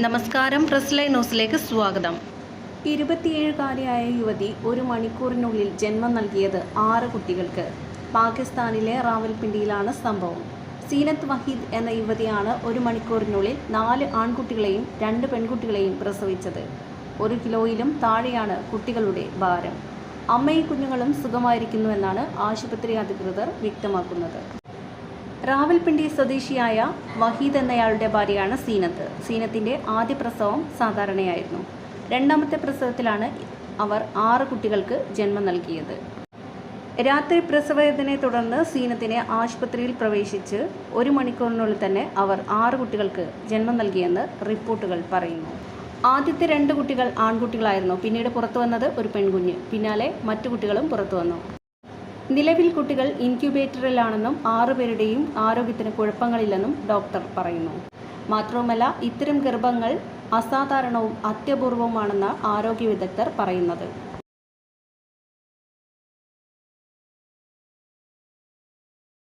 നമസ്കാരം. Press line ന്യൂസിലേക്ക് സ്വാഗതം. 27-കാരിയായ യുവതി 1 മണിക്കൂറിനുള്ളിൽ ജന്മം നൽകിയത് 6 കുട്ടികൾക്ക്. പാകിസ്ഥാനിലെ റാവൽപിണ്ടിയിലാണ് സംഭവം. സീനത്ത് വഹീദ് എന്ന യുവതിയാണ് 1 മണിക്കൂറിനുള്ളിൽ 4 ആൺകുട്ടികളെയും 2 പെൺകുട്ടികളെയും പ്രസവിച്ചത്. 1 കിലോയിലും താഴെയാണ് കുട്ടികളുടെ ഭാരം. അമ്മയും കുഞ്ഞുങ്ങളും സുഖമായിരിക്കുന്നുവെന്നാണ് ആശുപത്രി അധികൃതർ വ്യക്തമാക്കുന്നത്. റാവൽപിണ്ടി സ്വദേശിയായ വഹീദ് എന്നയാളുടെ ഭാര്യയാണ് സീനത്ത്. സീനത്തിൻ്റെ ആദ്യ പ്രസവം സാധാരണയായിരുന്നു. രണ്ടാമത്തെ പ്രസവത്തിലാണ് അവർ 6 കുട്ടികൾക്ക് ജന്മം നൽകിയത്. രാത്രി പ്രസവവേദനയെ തുടർന്ന് സീനത്തിനെ ആശുപത്രിയിൽ പ്രവേശിച്ച് 1 മണിക്കൂറിനുള്ളിൽ തന്നെ അവർ 6 കുട്ടികൾക്ക് ജന്മം നൽകിയെന്ന് റിപ്പോർട്ടുകൾ പറയുന്നു. ആദ്യത്തെ 2 കുട്ടികൾ ആൺകുട്ടികളായിരുന്നു. പിന്നീട് പുറത്തു വന്നത് ഒരു പെൺകുഞ്ഞ്. പിന്നാലെ മറ്റു കുട്ടികളും പുറത്തു വന്നു. നിലവിൽ കുട്ടികൾ ഇൻക്യുബേറ്ററിലാണെന്നും 6 പേരുടെയും ആരോഗ്യത്തിന് കുഴപ്പങ്ങളില്ലെന്നും ഡോക്ടർ പറയുന്നു. മാത്രവുമല്ല, ഇത്തരം ഗർഭങ്ങൾ അസാധാരണവും അത്യപൂർവവുമാണെന്ന് ആരോഗ്യ വിദഗ്ധർ പറയുന്നത്.